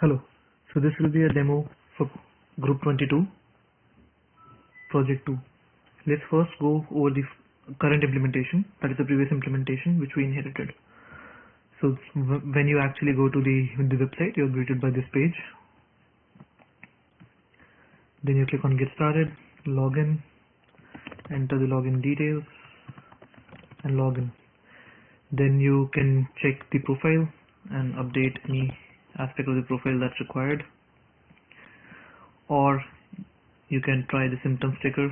Hello. So this will be a demo for Group 22, Project 2. Let's first go over the current implementation, that is the previous implementation which we inherited. So when you actually go to the website, you're greeted by this page. Then you click on Get Started, Login, enter the login details, and login. Then you can check the profile and update any aspect of the profile that's required, or you can try the symptom sticker.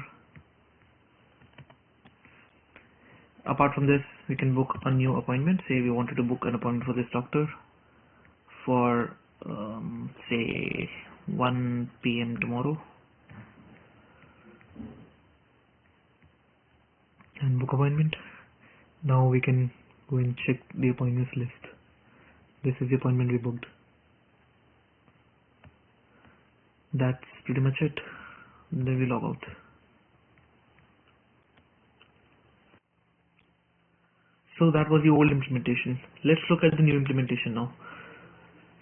Apart from this, we can book a new appointment. Say we wanted to book an appointment for this doctor for say 1 p.m. tomorrow, and book appointment. Now we can go and check the appointments list. This is the appointment we booked. That's pretty much it. Then we log out. So that was the old implementation. Let's look at the new implementation now.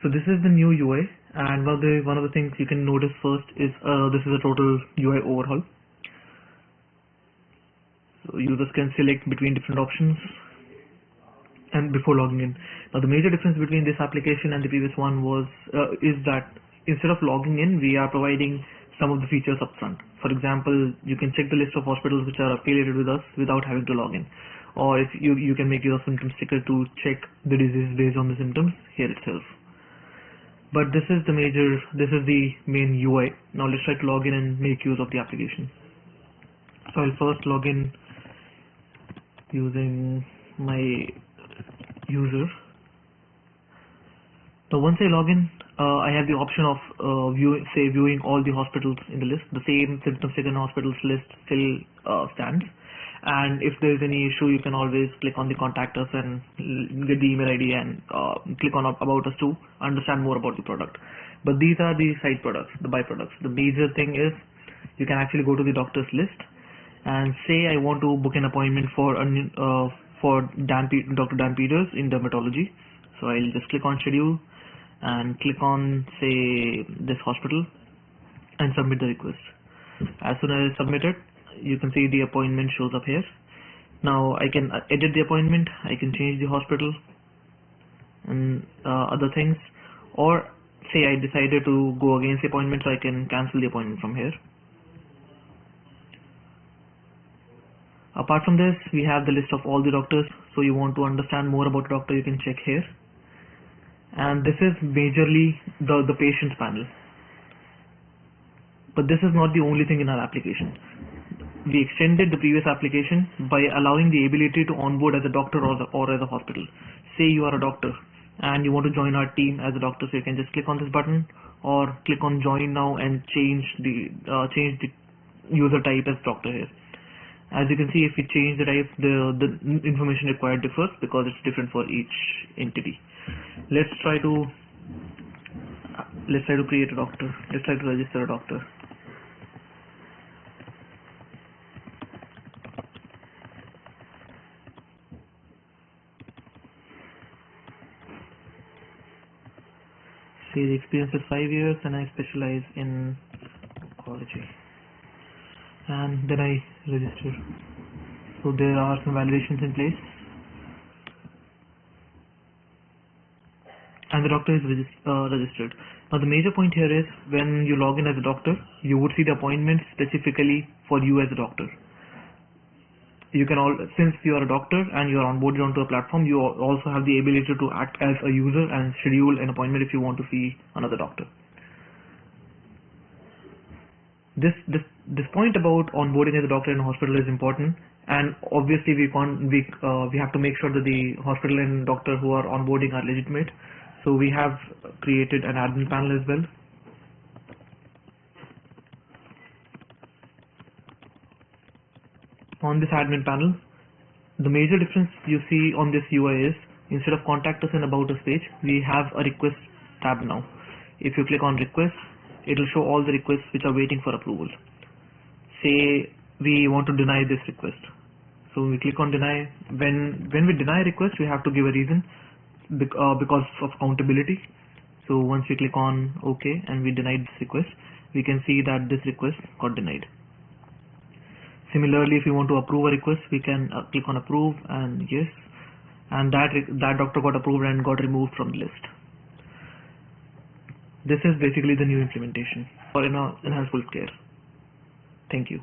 So this is the new UI, and one of the things you can notice first is this is a total UI overhaul. So users can select between different options and before logging in. Now the major difference between this application and the previous one is that instead of logging in, we are providing some of the features upfront. For example, you can check the list of hospitals which are affiliated with us without having to log in. Or if you can make use of symptom sticker to check the disease based on the symptoms here itself. But this is the main UI. Now let's try to log in and make use of the application. So I'll first log in using my user. Now once I log in, I have the option of viewing all the hospitals in the list. The same symptom sticker and hospitals list still stands. And if there is any issue, you can always click on the contact us and get the email ID and click on about us to understand more about the product. But these are the side products, the byproducts. The major thing is you can actually go to the doctor's list and say I want to book an appointment for Dr. Dan Peters in dermatology. So I'll just click on schedule and click on say this hospital and submit the request. As soon as I submit it, you can see the appointment shows up here. Now I can edit the appointment, I can change the hospital and other things, or say I decided to go against the appointment, so I can cancel the appointment from here. Apart from this, we have the list of all the doctors. So you want to understand more about a doctor, you can check here. And this is majorly the patients panel. But this is not the only thing in our application. We extended the previous application by allowing the ability to onboard as a doctor or as a hospital. Say you are a doctor and you want to join our team as a doctor, so you can just click on this button or click on join now and change the user type as doctor here. As you can see, if we change the type, the information required differs because it's different for each entity. Let's try to create a doctor. Let's try to register a doctor. Say the experience is 5 years and I specialize in oncology. And then I register. So there are some validations in place. And the doctor is registered. Now the major point here is when you log in as a doctor, you would see the appointment specifically for you as a doctor. You can since you are a doctor and you are onboarded onto a platform, you also have the ability to act as a user and schedule an appointment if you want to see another doctor. This point about onboarding as a doctor in a hospital is important, and obviously we have to make sure that the hospital and doctor who are onboarding are legitimate. So we have created an admin panel as well. On this admin panel, the major difference you see on this UI is instead of contact us and about us page, we have a request tab now. If you click on request, it will show all the requests which are waiting for approval. Say we want to deny this request. So we click on deny. When we deny a request, we have to give a reason because of accountability. So once we click on OK and we denied this request, we can see that this request got denied. Similarly, if we want to approve a request, we can click on approve and yes, and that doctor got approved and got removed from the list. This is basically the new implementation for enhanced WolfCare. Thank you.